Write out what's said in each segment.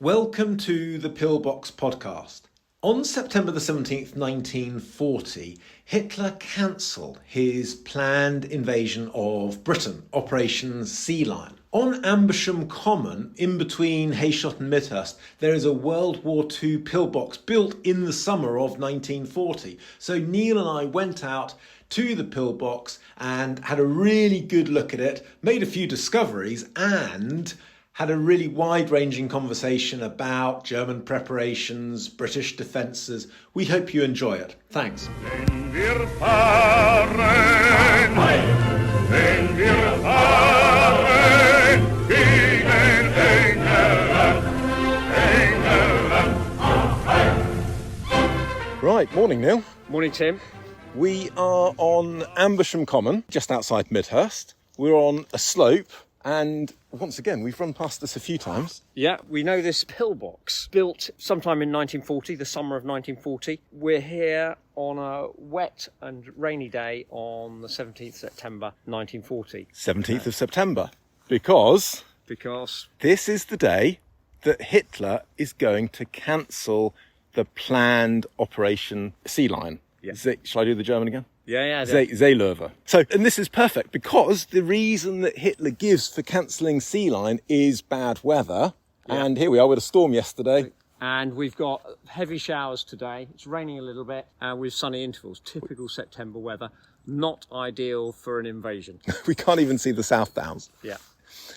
Welcome to the Pillbox podcast. On September the 17th, 1940, Hitler cancelled his planned invasion of Britain, Operation Sealion. On Amersham Common, in between Heyshott and Midhurst, there is a World War II pillbox built in the summer of 1940. So Neil and I went out to the pillbox and had a really good look at it, made a few discoveries and had a really wide-ranging conversation about German preparations, British defences. We hope you enjoy it. Thanks. Wenn wir fahren, wenn wir fahren, gegen England, England. Right, morning Neil. Morning, Tim. We are on Amersham Common, just outside Midhurst. We're on a slope. And once again, we've run past this a few times. Yeah, we know this pillbox, built sometime in 1940, the summer of 1940. We're here on a wet and rainy day on the 17th September 1940. 17th of September. Because this is the day that Hitler is going to cancel the planned Operation Sealion. Yeah. Shall I do the German again? Yeah. Seelöwe. So, and this is perfect because the reason that Hitler gives for cancelling Sealion is bad weather. Yeah. And here we are with a storm yesterday. And we've got heavy showers today. It's raining a little bit and with sunny intervals. Typical September weather. Not ideal for an invasion. We can't even see the South Downs. Yeah.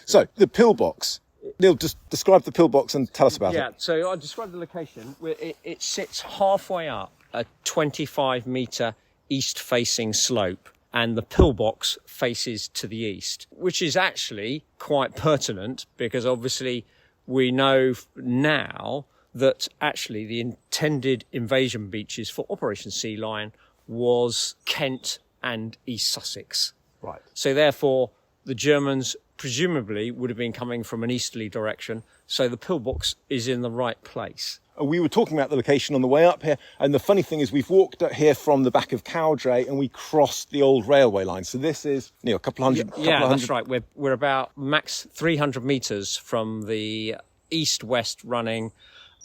So, the pillbox. Neil, just describe the pillbox and tell us about it. Yeah, so I'll describe the location. It sits halfway up a 25-metre east-facing slope, and the pillbox faces to the east, which is actually quite pertinent because obviously we know now that actually the intended invasion beaches for Operation Sealion was Kent and East Sussex. Right. So therefore, the Germans presumably would have been coming from an easterly direction, so the pillbox is in the right place. We were talking about the location on the way up here, and the funny thing is we've walked up here from the back of Cowdray and we crossed the old railway line. So this is, a couple hundred... That's right. We're about max 300 metres from the east-west running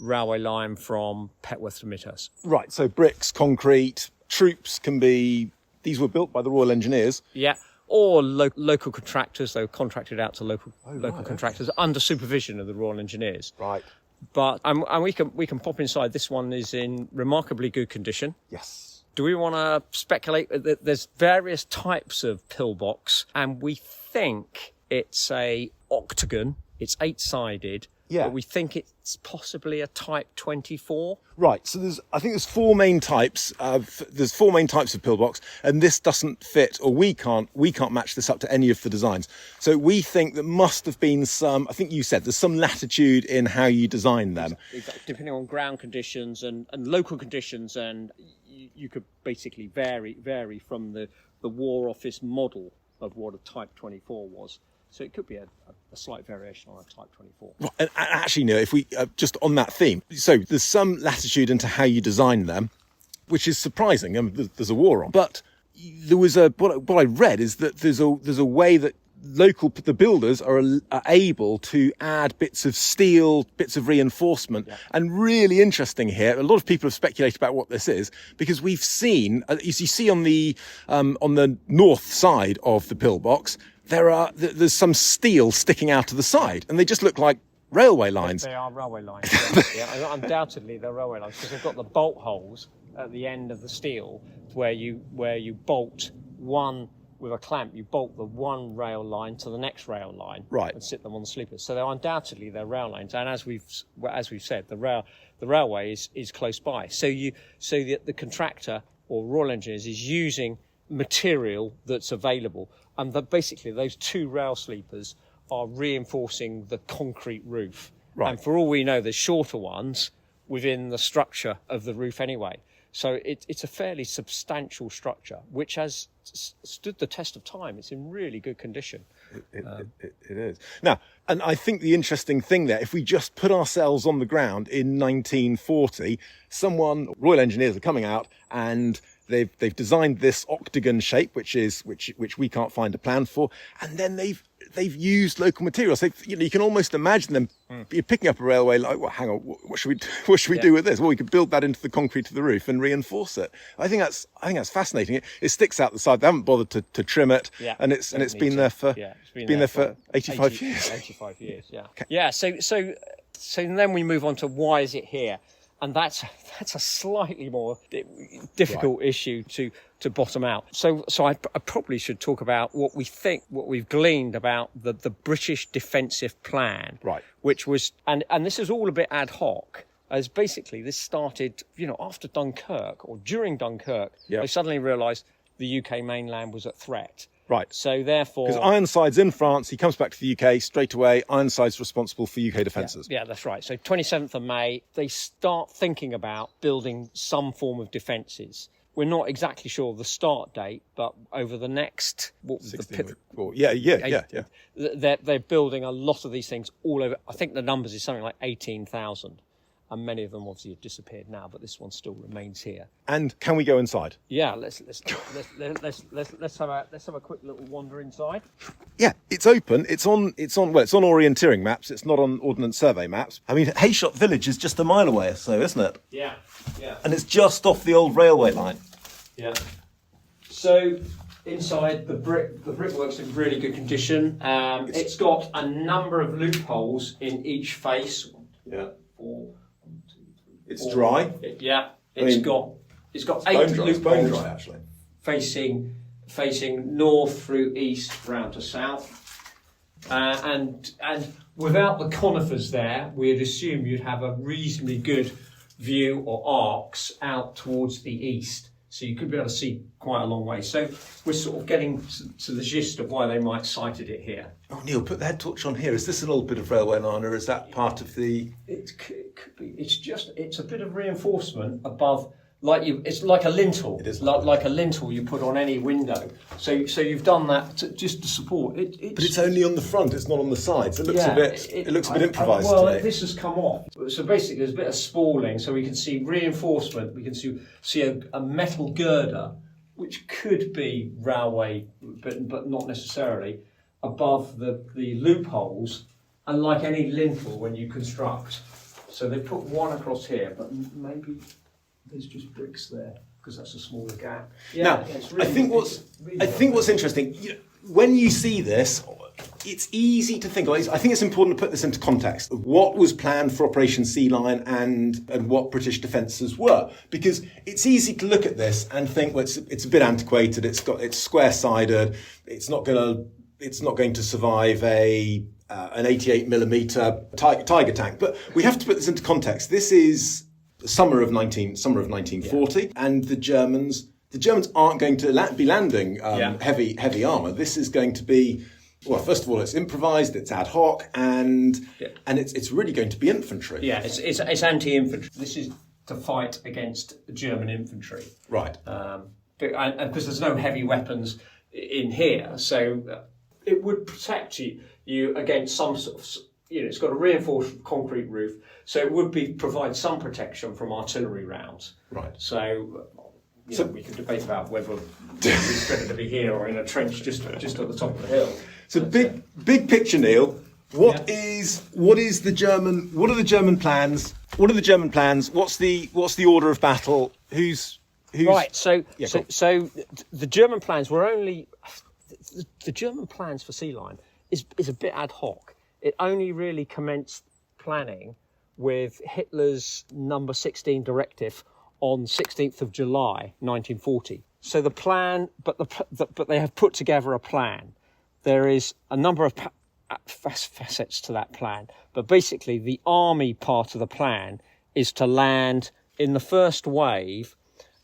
railway line from Petworth to Midhurst. Right, so bricks, concrete, troops can be... These were built by the Royal Engineers. Yeah. Or local contractors. They were contracted out to local contractors under supervision of the Royal Engineers. Right. But and we can pop inside. This one is in remarkably good condition. Yes. Do we want to speculate? There's various types of pillbox, and we think it's a octagon. It's 8-sided. Yeah. But we think it's possibly a Type 24. Right. So I think there's four main types of pillbox, and this doesn't fit, or we can't match this up to any of the designs. So we think there must have been some. I think you said there's some latitude in how you design them. Exactly. Depending on ground conditions and local conditions, and you could basically vary from the War Office model of what a Type 24 was. So it could be a slight variation on a Type 24. Well, and actually, no, if we just on that theme, so there's some latitude into how you design them, which is surprising. There's a war on, but there was what I read is that there's a way that the builders are able to add bits of steel, bits of reinforcement. Yeah. And really interesting here, a lot of people have speculated about what this is because we've seen, as you see on the north side of the pillbox, there's some steel sticking out of the side, and they just look like railway lines. They are railway lines. Yeah, undoubtedly they're railway lines because they've got the bolt holes at the end of the steel where you bolt one with a clamp. You bolt the one rail line to the next rail line, right, and sit them on the sleepers. So they're undoubtedly rail lines, and as we've said, the railway is close by. So the contractor or Royal Engineers is using material that's available. And basically, those two rail sleepers are reinforcing the concrete roof. Right. And for all we know, there's shorter ones within the structure of the roof anyway. So it's a fairly substantial structure, which has stood the test of time. It's in really good condition. It is. Now, and I think the interesting thing there, if we just put ourselves on the ground in 1940, Royal Engineers are coming out and they've designed this octagon shape, which we can't find a plan for, and then they've used local materials. You can almost imagine them you're picking up a railway like, well, hang on, what should we do with this? Well, we could build that into the concrete of the roof and reinforce it. I think that's fascinating. It sticks out the side. They haven't bothered to trim it, and it's been there for 85 years. 85 years, yeah. Okay. Yeah. So then we move on to why is it here, and that's a slightly more difficult issue to bottom out. So I probably should talk about what we've gleaned about the British defensive plan, right? Which was, and this is all a bit ad hoc, as basically this started, after Dunkirk or during Dunkirk. Yep. They suddenly realised the UK mainland was at threat. Right. So therefore, because Ironside's in France, he comes back to the UK straight away. Ironside's responsible for UK defences. Yeah, that's right. So 27th of May, they start thinking about building some form of defences. We're not exactly sure of the start date, but over the next 16 they're building a lot of these things all over. I think the numbers is something like 18,000. And many of them obviously have disappeared now, but this one still remains here. And can we go inside? Yeah, let's have a quick little wander inside. Yeah, it's open. It's on orienteering maps. It's not on Ordnance Survey maps. I mean, Heyshott Village is just a mile away or so, isn't it? Yeah. And it's just off the old railway line. Yeah. So inside, the brickwork's in really good condition. It's got a number of loopholes in each face. Yeah. 4. It's dry. It's got 8 loopholes. Bone dry, actually. Facing north through east round to south, and without the conifers there, we'd assume you'd have a reasonably good view or arcs out towards the east, so you could be able to see quite a long way. So we're sort of getting to the gist of why they might have sited it here. Oh, Neil, put the head torch on here. Is this an old bit of railway line, or is that part of the? It could be. It's a bit of reinforcement above. It's like a lintel. It is like a lintel you put on any window. So you've done that just to support it. But it's only on the front. It's not on the sides. It looks a bit improvised. Well, to me. this has come off. So basically, there's a bit of spalling, so we can see reinforcement. We can see a metal girder, which could be railway, but not necessarily, above the loopholes. And like any lintel, when you construct, so they put one across here, but maybe there's just bricks there because that's a smaller gap. Yeah, really, I think what's interesting, when you see this, it's easy to think. I think it's important to put this into context of what was planned for Operation Sealion and what British defences were, because it's easy to look at this and think, well, it's a bit antiquated. It's square-sided. It's not going to survive an 88mm Tiger tank. But we have to put this into context. This is summer of 1940, and the Germans aren't going to be landing heavy armour. This is going to be, well, first of all, it's improvised, it's ad hoc, and it's really going to be infantry. Yeah, it's anti-infantry. This is to fight against German infantry, right? And because there's no heavy weapons in here, so it would protect you against some sort of. It's got a reinforced concrete roof, so it would provide some protection from artillery rounds. Right. So we could debate about whether it's better to be here or in a trench just at the top of the hill. So big picture, Neil. What are the German plans? What are the German plans? What's the order of battle? Who's right? So the German plans were only the German plans for Sealion is a bit ad hoc. It only really commenced planning with Hitler's number 16 directive on 16th of July 1940. So the plan, but they have put together a plan. There is a number of facets to that plan, but basically the army part of the plan is to land in the first wave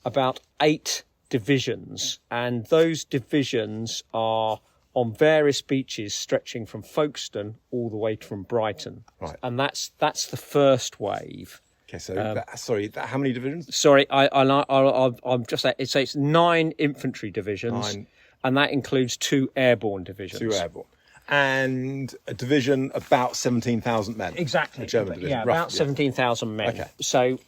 about 8 divisions, and those divisions are on various beaches stretching from Folkestone all the way from Brighton. Right. And that's the first wave. Okay, so how many divisions? Sorry, I'm just saying, it's 9 infantry divisions, 9. And that includes 2 airborne divisions. 2 airborne. And a division about 17,000 men. Exactly. A German division. Yeah, about 17,000 men. Okay. So,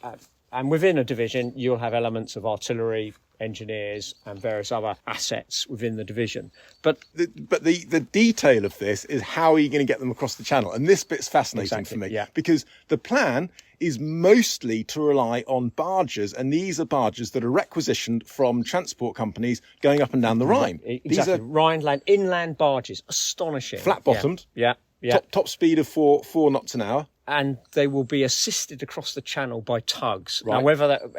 and within a division, you'll have elements of artillery, engineers and various other assets within the division. But the detail of this is how are you going to get them across the channel? And this bit's fascinating for me, because the plan is mostly to rely on barges, and these are barges that are requisitioned from transport companies going up and down the Rhine. Exactly. These are Rhineland inland barges, astonishing. Flat-bottomed. Yeah. Top speed of 4 knots an hour. And they will be assisted across the channel by tugs. Right. Now,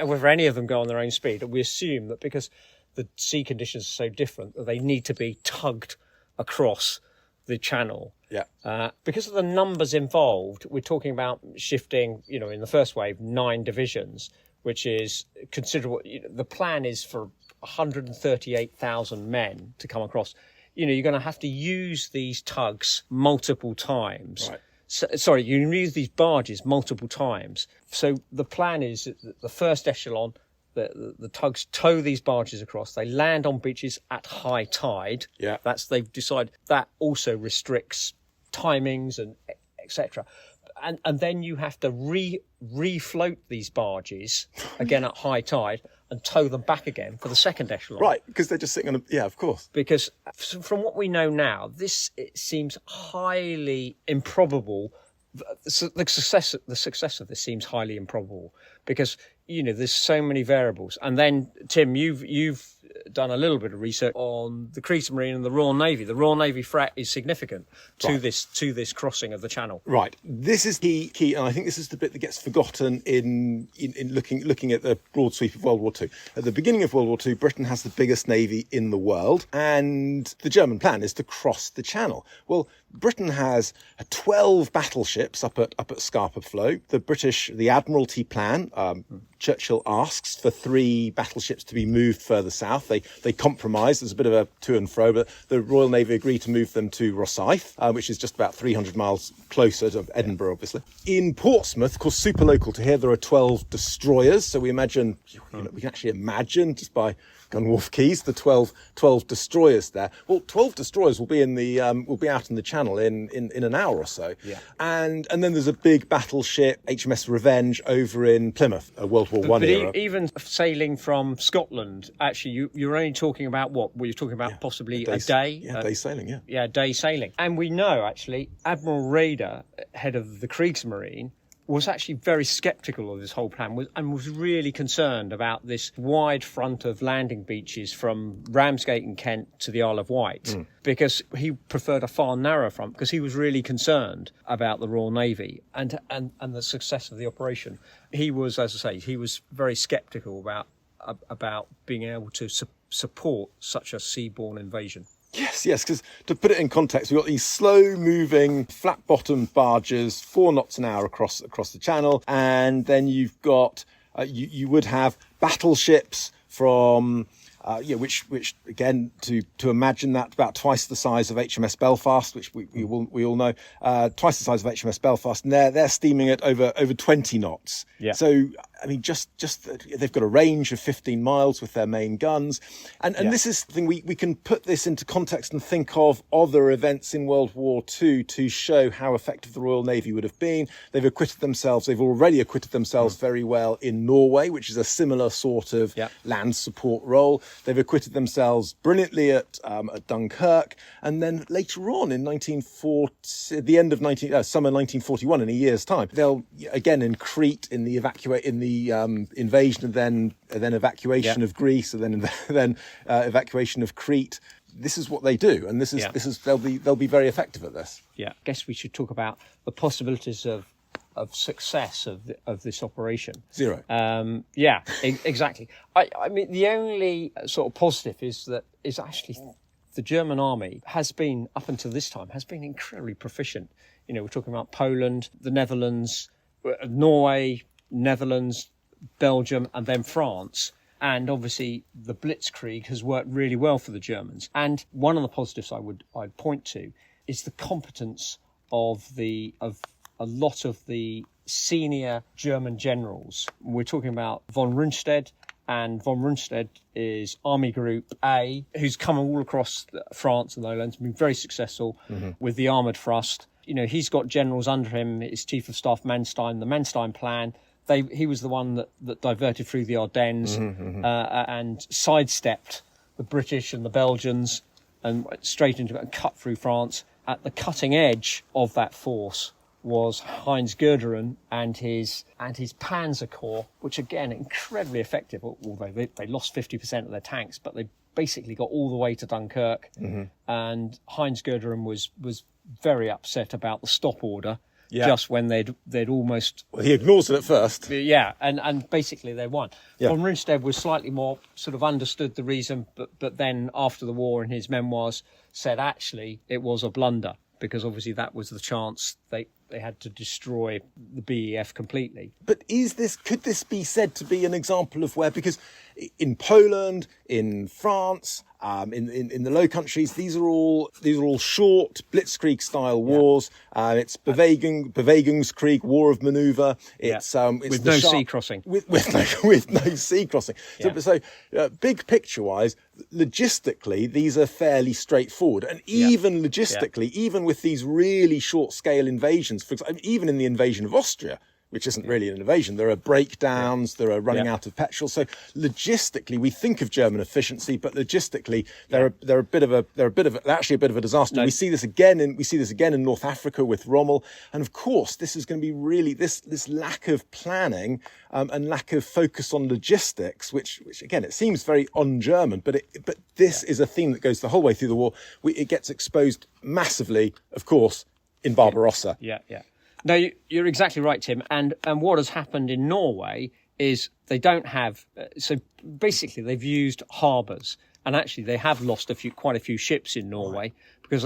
whether any of them go on their own speed, we assume that because the sea conditions are so different, that they need to be tugged across the channel. Yeah. Because of the numbers involved, we're talking about shifting, in the first wave, 9 divisions, which is considerable. The plan is for 138,000 men to come across. You're going to have to use these tugs multiple times. Right. Sorry, you can use these barges multiple times. So the plan is that the first echelon, the tugs tow these barges across. They land on beaches at high tide. Yeah. They've decided that also restricts timings and etc. And then you have to refloat these barges again at high tide and tow them back again for the second echelon. Right, because they're just sitting on yeah, of course. Because from what we know now, it seems highly improbable. The success of this seems highly improbable because there's so many variables. And then Tim, you've done a little bit of research on the Kriegsmarine and the Royal Navy. The Royal Navy threat is significant to this crossing of the Channel. Right. This is key, and I think this is the bit that gets forgotten in looking at the broad sweep of World War II. At the beginning of World War II, Britain has the biggest navy in the world, and the German plan is to cross the Channel. Well, Britain has 12 battleships up at Scapa Flow. The Admiralty plan, Churchill asks for 3 battleships to be moved further south. They compromise. There's a bit of a to and fro, but the Royal Navy agreed to move them to Rosyth, which is just about 300 miles closer to Edinburgh, obviously. In Portsmouth, of course, super local to here, there are 12 destroyers. So we imagine, we can actually imagine just by Gunwharf Quays, the 12 destroyers there. Well, 12 destroyers will be out in the Channel in an hour or so. Yeah. And then there's a big battleship, HMS Revenge, over in Plymouth, a World War I era. But even sailing from Scotland, actually, you're only talking about what? Well, you're talking about possibly a day? Yeah, day sailing, yeah. Yeah, day sailing. And we know, actually, Admiral Raeder, head of the Kriegsmarine, was actually very sceptical of this whole plan and was really concerned about this wide front of landing beaches from Ramsgate in Kent to the Isle of Wight because he preferred a far narrower front because he was really concerned about the Royal Navy and the success of the operation. He was, as I say, he was very sceptical about being able to support such a seaborne invasion. Yes, because to put it in context, we've got these slow-moving, flat-bottomed barges, 4 knots an hour across the Channel, and then you've got you would have battleships from which again to imagine that about twice the size of HMS Belfast, which we all know, twice the size of HMS Belfast, and they're steaming at over 20 knots. Yeah. So I mean, just they've got a range of 15 miles with their main guns, and this is the thing we can put this into context and think of other events in World War II to show how effective the Royal Navy would have been. They've already acquitted themselves very well in Norway, which is a similar sort of land support role. They've acquitted themselves brilliantly at Dunkirk, and then later on in the end of summer 1941, in a year's time, they'll again in Crete in the invasion and then evacuation of Greece, and then evacuation of Crete. This is what they do, and this is they'll be very effective at this. Yeah, I guess we should talk about the possibilities of success of this operation. 0. Exactly. I mean, the only sort of positive is actually the German army has been, up until this time, incredibly proficient. We're talking about Poland, the Netherlands, Norway, Netherlands, Belgium, and then France. And obviously the Blitzkrieg has worked really well for the Germans. And one of the positives I'd point to is the competence of a lot of the senior German generals. We're talking about von Rundstedt, and von Rundstedt is Army Group A, who's come all across France and the Netherlands, been very successful with the armoured thrust. He's got generals under him, his Chief of Staff Manstein, the Manstein Plan, he was the one that diverted through the Ardennes and sidestepped the British and the Belgians and went straight into it and cut through France. At the cutting edge of that force was Heinz Guderian and his Panzer Corps, which again incredibly effective. Although they lost 50% of their tanks, but they basically got all the way to Dunkirk. And Heinz Guderian was very upset about the stop order. Yeah. Just when they'd almost... Well, he ignores it at first. Yeah, and basically they won. Yeah. Von Rundstedt was slightly more sort of understood the reason, but then after the war in his memoirs said actually it was a blunder, because obviously that was the chance they had to destroy the BEF completely. But could this be said to be an example of where, because in Poland, in France, in the Low Countries, these are all short Blitzkrieg style wars. It's Bewegungskrieg, war of manoeuvre. It's with no sea crossing. With no sea crossing. Yeah. So big picture wise, logistically, these are fairly straightforward, and even logistically, even with these really short scale invasions, for example, even in the invasion of Austria, which isn't really an invasion, there are breakdowns, there are running out of petrol. So logistically, we think of German efficiency, but logistically, they're actually a bit of a disaster. No. We see this again in North Africa with Rommel, and of course, this is going to be really this lack of planning and lack of focus on logistics, which again it seems very un-German, but this is a theme that goes the whole way through the war. It gets exposed massively, of course, in Barbarossa. Yeah. No, you're exactly right, Tim. And what has happened in Norway is they don't have... so basically, they've used harbours. And actually, they have lost quite a few ships in Norway because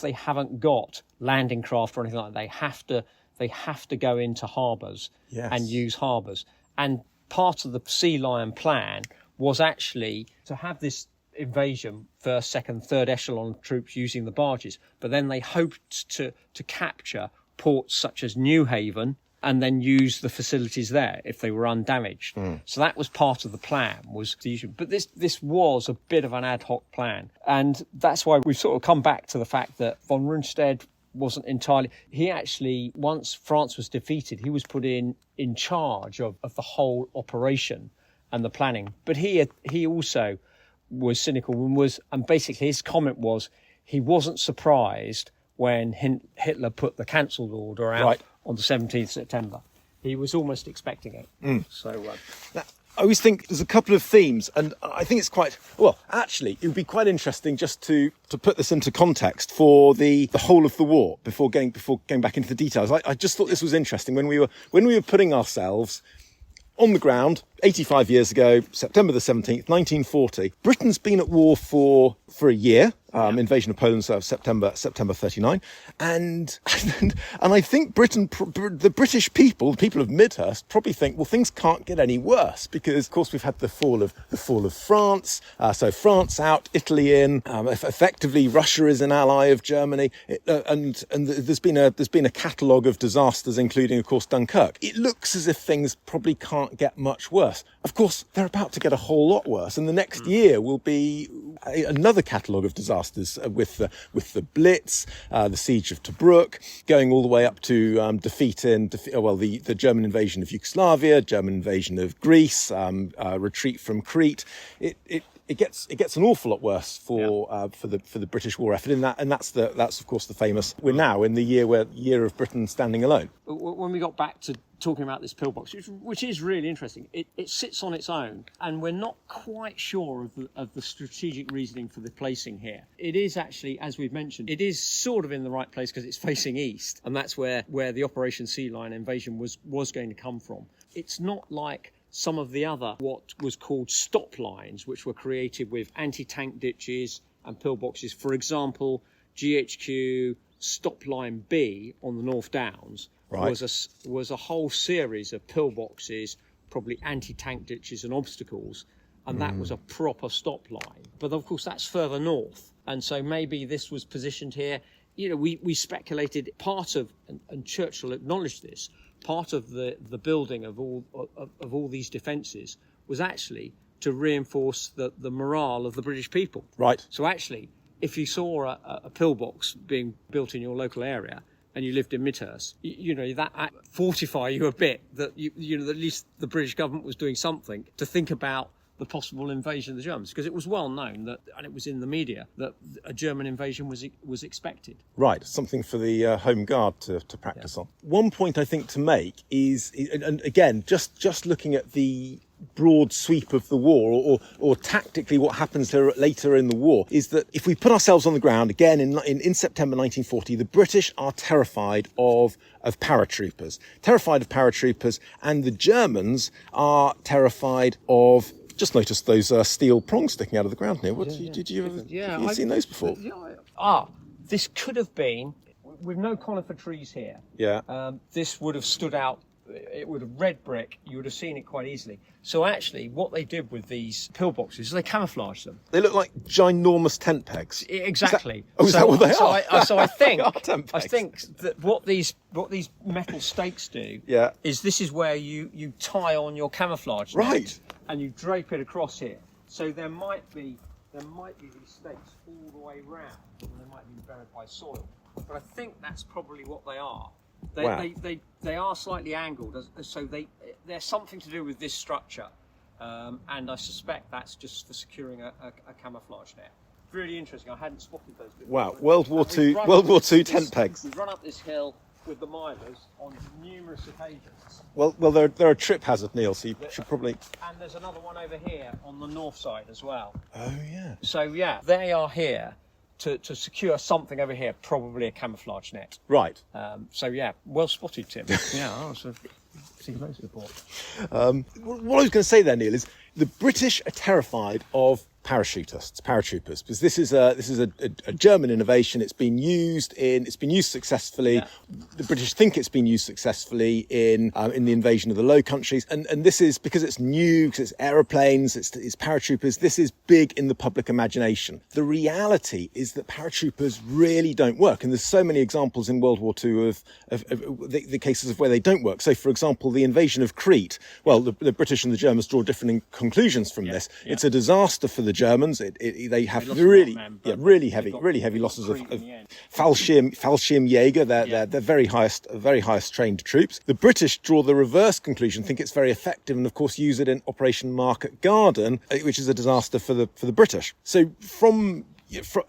they haven't got landing craft or anything like that. They have to go into harbours and use harbours. And part of the Sea Lion plan was actually to have this invasion, first, second, third echelon troops using the barges. But then they hoped to capture ports such as New Haven and then use the facilities there if they were undamaged. So that was part of the plan, was the issue. But this was a bit of an ad hoc plan. And that's why we've sort of come back to the fact that von Rundstedt wasn't entirely... He actually, once France was defeated, he was put in charge of the whole operation and the planning. But he also was cynical and basically his comment was he wasn't surprised when Hitler put the cancelled order out on the 17th September. He was almost expecting it. So now, I always think there's a couple of themes, and I think it's quite... Well, actually, it would be quite interesting just to put this into context for the whole of the war before going back into the details. I just thought this was interesting when we were putting ourselves on the ground 85 years ago, September the 17th, 1940. Britain's been at war for a year. Invasion of Poland, so September 39. And I think the British people, the people of Midhurst, probably think, well, things can't get any worse because, of course, we've had the fall of France. So France out, Italy in. Effectively, Russia is an ally of Germany, and there's been a catalogue of disasters, including, of course, Dunkirk. It looks as if things probably can't get much worse. Of course, they're about to get a whole lot worse, and the next year will be another catalogue of disasters with the Blitz, the siege of Tobruk, going all the way up to the German invasion of Yugoslavia, German invasion of Greece, retreat from Crete. It gets an awful lot worse for the British war effort in that, and that's of course the famous. We're now in the year of Britain standing alone. When we got back to talking about this pillbox, which is really interesting, it sits on its own, and we're not quite sure of the strategic reasoning for the placing here. It is actually, as we've mentioned, it is sort of in the right place because it's facing east, and that's where the Operation Sealion invasion was going to come from. It's not like some of the other, what was called stop lines, which were created with anti-tank ditches and pillboxes. For example, GHQ stop line B on the North Downs was a whole series of pillboxes, probably anti-tank ditches and obstacles, and that was a proper stop line. But of course, that's further north, and so maybe this was positioned here. You know, we speculated part of, and Churchill acknowledged this, part of the building of all these defences was actually to reinforce the morale of the British people. Right. So actually, if you saw a pillbox being built in your local area, and you lived in Midhurst, you know, that fortify you a bit that you know, at least the British government was doing something to think about the possible invasion of the Germans, because it was well known that, and it was in the media, that a German invasion was expected. Right, something for the Home Guard to practice on. One point I think to make is, and again, just looking at the broad sweep of the war, or tactically what happens later in the war, is that if we put ourselves on the ground again in September 1940, the British are terrified of paratroopers, and the Germans are terrified of. Just noticed those steel prongs sticking out of the ground here. Did you have you seen those before? This could have been, with no conifer trees here. Yeah. This would have stood out. It would have red brick. You would have seen it quite easily. So actually, what they did with these pillboxes is they camouflaged them. They look like ginormous tent pegs. Exactly. Is that what they are? So I think tent pegs. that what these metal stakes do is this is where you tie on your camouflage net, right, and you drape it across here. So there might be these stakes all the way round, and they might be buried by soil. But I think that's probably what they are. They are slightly angled, so there's something to do with this structure, and I suspect that's just for securing a camouflage net. Really interesting. I hadn't spotted those before. Wow, World War II tent pegs. We've run up this hill with the milers on numerous occasions. Well, they're a trip hazard, Neil. So you should probably. And there's another one over here on the north side as well. Oh yeah. So yeah, they are here to secure something over here, probably a camouflage net. Right. So yeah, well spotted, Tim. Yeah, I was seen those before. What I was going to say there, Neil, is the British are terrified of paratroopers, because this is a German innovation. It's been used successfully. Yeah. The British think it's been used successfully in the invasion of the Low Countries, and this is because it's new, because it's aeroplanes, it's paratroopers. This is big in the public imagination. The reality is that paratroopers really don't work, and there's so many examples in World War II of the cases of where they don't work. So, for example, the invasion of Crete. Well, the British and the Germans draw different conclusions from this. Yeah. It's a disaster for the Germans. They have really heavy losses of Fallschirmjäger. They're very highest trained troops. The British draw the reverse conclusion, think it's very effective, and of course use it in Operation Market Garden, which is a disaster for the British. So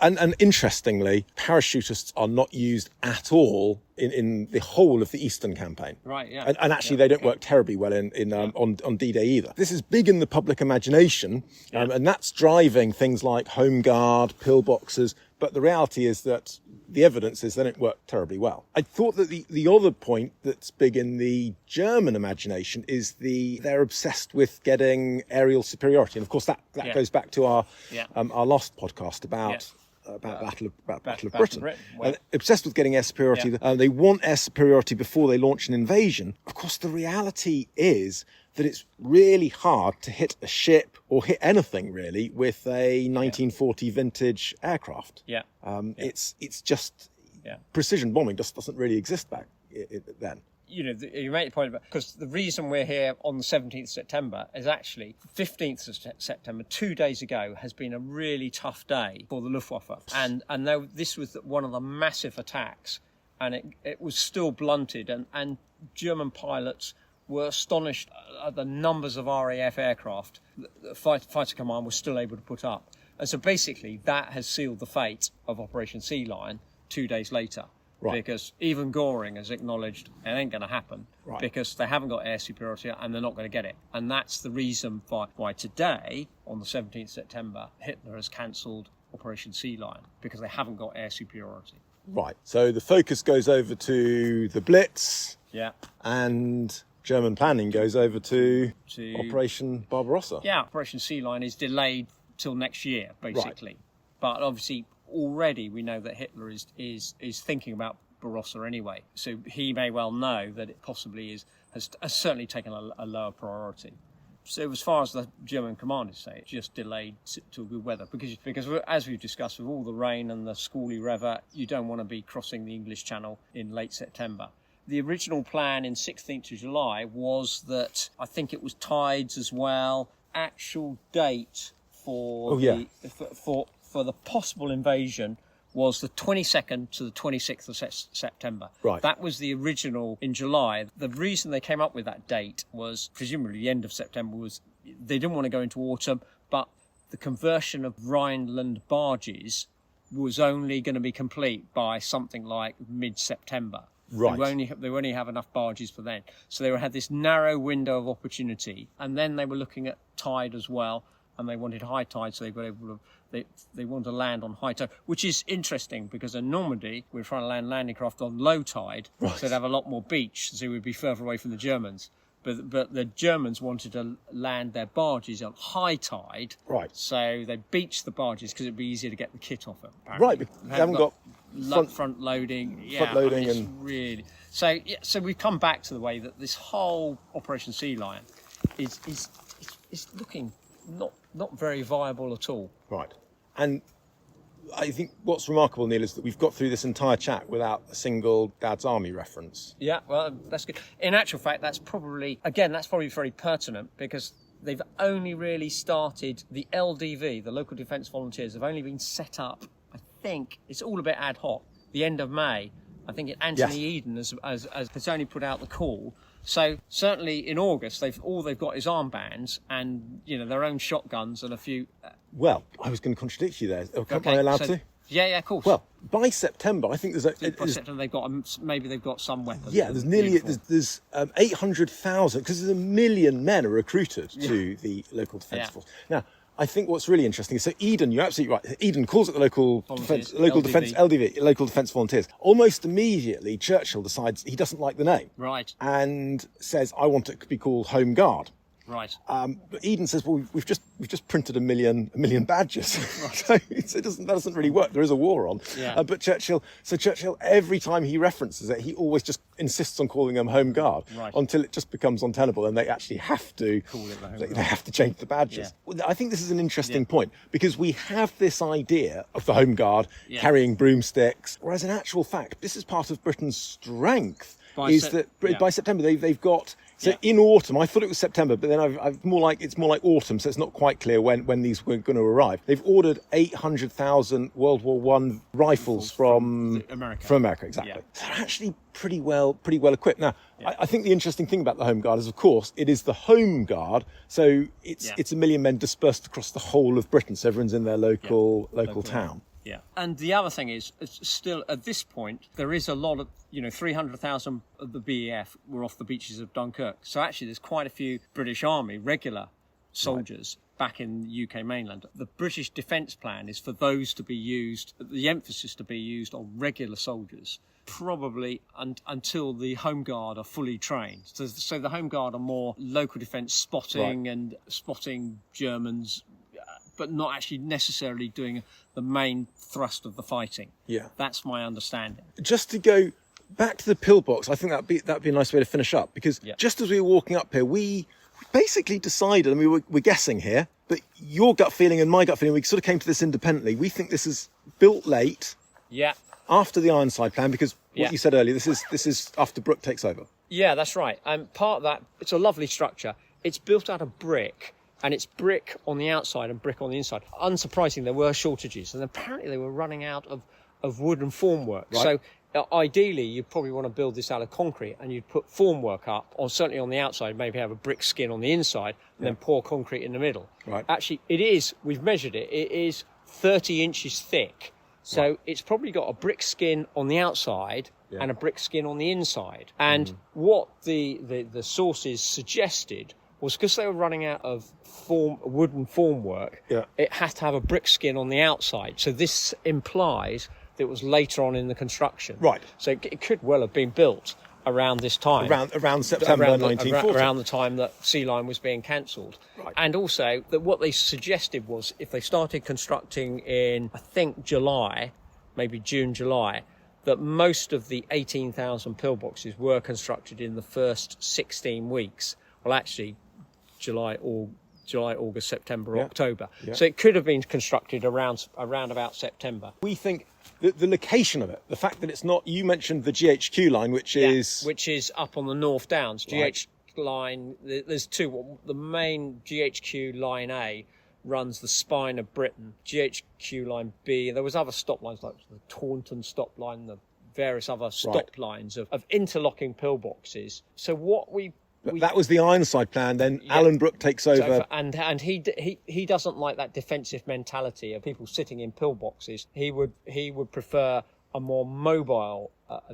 and interestingly, parachutists are not used at all in the whole of the Eastern campaign. Right, yeah. And actually, they don't work terribly well on D-Day either. This is big in the public imagination, and that's driving things like Home Guard, pillboxes. But the reality is that the evidence is they don't work terribly well. I thought that the other point that's big in the German imagination is they're obsessed with getting aerial superiority, and of course that goes back to our last podcast about Battle of Britain. Obsessed with getting air superiority. Yeah. They want air superiority before they launch an invasion. Of course, the reality is that it's really hard to hit a ship or hit anything really with a 1940 vintage aircraft. It's just precision bombing just doesn't really exist back then. You know, you make the point about, because the reason we're here on the 17th of September is actually 15th of September, 2 days ago, has been a really tough day for the Luftwaffe. And this was one of the massive attacks, and it was still blunted, and German pilots were astonished at the numbers of RAF aircraft the fighter command was still able to put up. And so basically that has sealed the fate of Operation Sealion 2 days later. Right. Because even Göring has acknowledged it ain't going to happen, because they haven't got air superiority and they're not going to get it. And that's the reason why today, on the 17th of September, Hitler has cancelled Operation Sealion, because they haven't got air superiority. Right. So the focus goes over to the Blitz, and German planning goes over to Operation Barbarossa. Yeah, Operation Sealion is delayed till next year, basically. Right. But obviously, already we know that Hitler is thinking about Barbarossa anyway, so he may well know that it possibly has certainly taken a lower priority. So as far as the German commanders say, it's just delayed to good weather, because as we've discussed, with all the rain and the squally weather, you don't want to be crossing the English Channel in late September. The original plan in 16th of July was that, I think it was tides as well, actual date for the possible invasion was the 22nd to the 26th of September. Right. That was the original in July. The reason they came up with that date was presumably the end of September was they didn't want to go into autumn, but the conversion of Rhineland barges was only going to be complete by something like mid-September. Right. They only have enough barges for then. So they had this narrow window of opportunity, and then they were looking at tide as well, and they wanted high tide, so they were able to they wanted to land on high tide, which is interesting because in Normandy we're trying to land landing craft on low tide, right. so they'd have a lot more beach, so we'd be further away from the Germans. But the Germans wanted to land their barges on high tide, right? So they beached the barges because it'd be easier to get the kit off them. Right, because they haven't got front loading. Front loading it's and really so. Yeah, so we've come back to the way that this whole Operation Sealion is looking not very viable at all. Right, and I think what's remarkable, Neil, is that we've got through this entire chat without a single Dad's Army reference. Yeah, well, that's good. In actual fact, that's probably very pertinent because they've only really started the LDV, the Local Defence Volunteers, have only been set up, I think, it's all a bit ad hoc, the end of May. I think Anthony Eden has only put out the call. So certainly in August, they've got is armbands and their own shotguns and a few. Well, I was going to contradict you there. Am I allowed to? Yeah, of course. Well, by September, I think there's by September they've got some weapons. Yeah, there's nearly 800,000 because there's 1 million men are recruited to the local defence force. Now, I think what's really interesting is, so Eden, you're absolutely right. Eden calls it the local defence LDV, local defence volunteers. Almost immediately, Churchill decides he doesn't like the name, right, and says, "I want it to be called Home Guard." Right. But Eden says, "Well, we've just printed a million badges, right. so that doesn't really work. There is a war on." Yeah. But Churchill, every time he references it, he always just insists on calling them Home Guard until it just becomes untenable, and they actually have to call it the Home Guard. Guard. They have to change the badges. Yeah. Well, I think this is an interesting point because we have this idea of the Home Guard carrying broomsticks, whereas in actual fact, this is part of Britain's strength. By September they've got. So in autumn, I thought it was September, but then it's more like autumn, so it's not quite clear when these were going to arrive. They've ordered 800,000 World War I rifles from America. From America, exactly. Yeah. So they're actually pretty well equipped. Now, I think the interesting thing about the Home Guard is, of course, it is the Home Guard, so it's 1 million men dispersed across the whole of Britain, so everyone's in their local town. Yeah, and the other thing is, still at this point, there is a lot of, 300,000 of the BEF were off the beaches of Dunkirk. So actually, there's quite a few British Army regular soldiers back in the UK mainland. The British Defence Plan is for those to be used, the emphasis to be used on regular soldiers, probably until the Home Guard are fully trained. So the Home Guard are more local defence spotting and spotting Germans, but not actually necessarily doing the main thrust of the fighting. Yeah, that's my understanding. Just to go back to the pillbox, I think that'd be a nice way to finish up because just as we were walking up here, we basically decided, and we're guessing here, but your gut feeling and my gut feeling, we sort of came to this independently. We think this is built late. Yeah. After the Ironside plan, because what you said earlier, this is after Brooke takes over. Yeah, that's right. And part of that, it's a lovely structure. It's built out of brick. And it's brick on the outside and brick on the inside. Unsurprisingly, there were shortages. And apparently they were running out of wood and formwork. Right. So ideally, you'd probably want to build this out of concrete and you'd put formwork up, or certainly on the outside, maybe have a brick skin on the inside and then pour concrete in the middle. Right. Actually, we've measured it, it is 30 inches thick. So it's probably got a brick skin on the outside and a brick skin on the inside. And what the sources suggested was because they were running out of wooden formwork, it had to have a brick skin on the outside. So this implies that it was later on in the construction. Right. So it could well have been built around this time. Around September 1940. Around the time that Sealion was being cancelled. Right. And also that what they suggested was if they started constructing in, I think, July, maybe June, July, that most of the 18,000 pillboxes were constructed in the first 16 weeks. Well, actually, July, August, September, October. Yeah. So it could have been constructed around about September. We think the location of it, the fact that it's not, you mentioned the GHQ line, which is up on the North Downs. GHQ line, there's two. The main GHQ line A runs the spine of Britain, GHQ line B. There was other stop lines like the Taunton stop line, the various other stop lines of interlocking pillboxes. So what that was the Ironside plan. Then Alan Brooke takes over, and he doesn't like that defensive mentality of people sitting in pillboxes. He would prefer a more mobile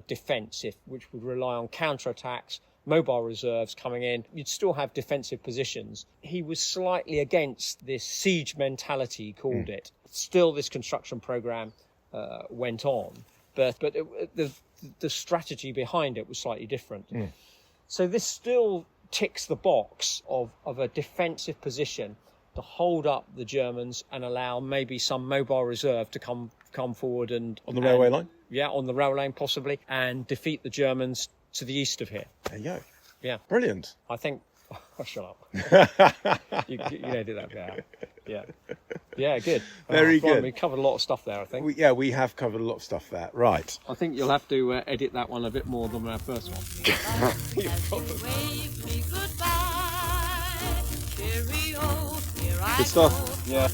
defensive, which would rely on counterattacks, mobile reserves coming in. You'd still have defensive positions. He was slightly against this siege mentality, he called it. Still, this construction programme went on, but the strategy behind it was slightly different. So this still ticks the box of a defensive position to hold up the Germans and allow maybe some mobile reserve to come forward and on the railway line. Yeah, on the railway line possibly, and defeat the Germans to the east of here. There you go. Yeah, brilliant. I think. Oh, shut up. you did that bit out. Yeah, good. Very good. We covered a lot of stuff there, I think. We have covered a lot of stuff there. Right. I think you'll have to edit that one a bit more than our first one. Good stuff. Yeah.